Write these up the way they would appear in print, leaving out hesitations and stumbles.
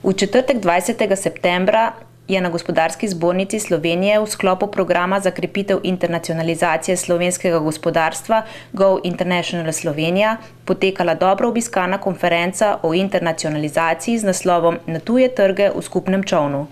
V četrtek 20. septembra je na Gospodarski zbornici Slovenije v sklopu programa za krepitev internacionalizacije slovenskega gospodarstva Go International Slovenija potekala dobro obiskana konferenca o internacionalizaciji z naslovom Na tuje trge v skupnem čolnu.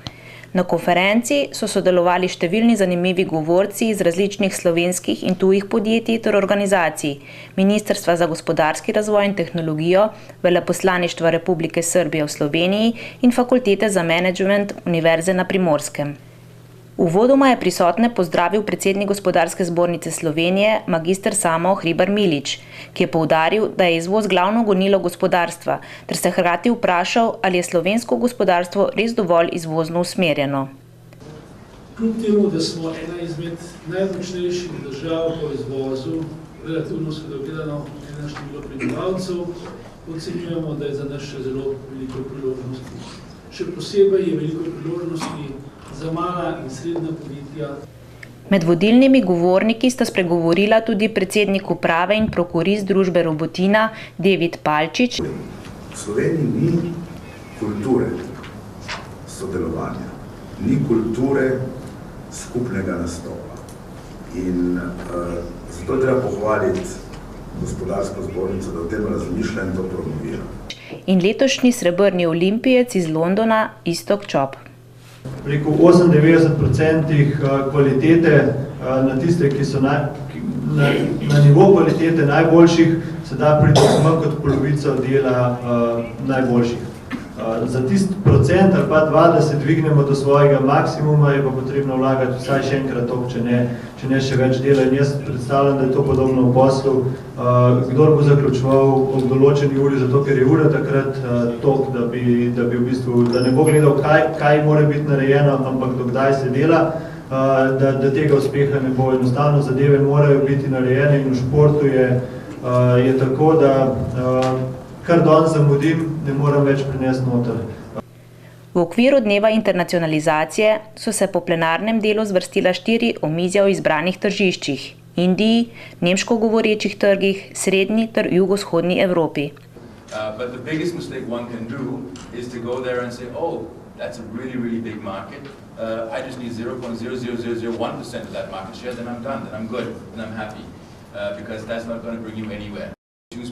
Na konferenci so sodelovali številni zanimivi govorci iz različnih slovenskih in tujih podjetij ter organizacij, Ministrstva za gospodarski razvoj in tehnologijo, Veleposlaništva Republike Srbije v Sloveniji in Fakultete za menedžment Univerze na Primorskem. Uvodoma je prisotne pozdravil predsednik Gospodarske zbornice Slovenije, magister Samo Hribar Milič, ki je poudaril, da je izvoz glavno gonilo gospodarstva, ter se hkrati vprašal, ali je slovensko gospodarstvo res dovolj izvozno usmerjeno. Kljub temu, da smo ena izmed najmočnejših držav po izvozu, relativno gledano na število prebivalcev, ocenjujemo, da je za nas še zelo veliko priložnosti. Še posebej je veliko priložnosti za mala in srednja podjetja. Med vodilnimi govorniki sta spregovorila tudi predsednik uprave in prokurist družbe Robotina David Palčič. V Sloveniji ni kulture sodelovanja, ni kulture skupnega nastopa. In zato treba pohvaliti Gospodarsko zbornico, da o tem razmišlja in to promovira. In letošnji srebrni olimpijec iz Londona Iztok Čop. Preko 98% kvalitete na tiste, ki so na nivo kvalitete najboljših, se da priti manj kot polovico dela najboljših. Za tisti procent ali pa 2, da se dvignemo do svojega maksimuma, je pa potrebno vlagati vsaj še enkrat toliko, če ne še več dela. In jaz predstavljam, da je to podobno v poslu. Kdor bo zaključoval ob določeni uri, zato ker je ura takrat toliko, da bi v bistvu, da ne bo gledal, kaj mora biti narejeno, ampak do kdaj se dela, da tega uspeha ne bo. Enostavno zadeve morajo biti narejene in v športu je tako, da kar danes zamudim, ne moram več prinesti noter. V okviru dneva internacionalizacije so se po plenarnem delu zvrstila 4 omizja o izbranih tržiščih: Indiji, nemško govorečih trgih, srednji ter jugovzhodni Evropi. But the biggest mistake one can do is to go there and say, oh, that's a really, really big market. I just need 0.00001% of that market share, then I'm done, then I'm good, then I'm happy. Because that's not going to bring you anywhere.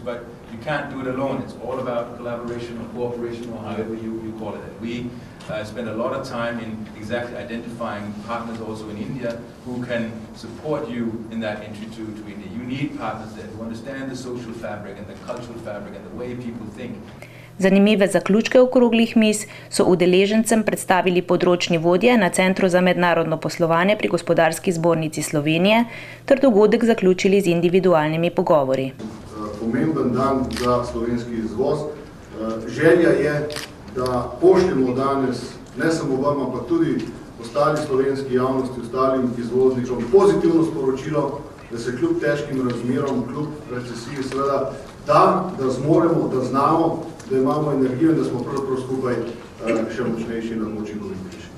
But you can't do it alone. It's all about collaboration or cooperation or however you call it. We spend a lot of time in exactly identifying partners also in India who can support you in that entry to India. You need partners there who understand the social fabric and the cultural fabric and the way people think. Zanimive zaključke okroglih miz so udeležencem predstavili področni vodje na Centru za mednarodno poslovanje pri Gospodarski zbornici Slovenije ter dogodek zaključili z individualnimi pogovori. Pomemben dan za slovenski izvoz. Želja je, da pošljemo danes ne samo vam, ampak tudi ostali slovenski javnosti, ostalim izvoznikom pozitivno sporočilo, da se kljub težkim razmerom, kljub recesiji seveda da zmoremo, da znamo, da imamo energijo in da smo pravzaprav skupaj še močnejši in učinkovitejši.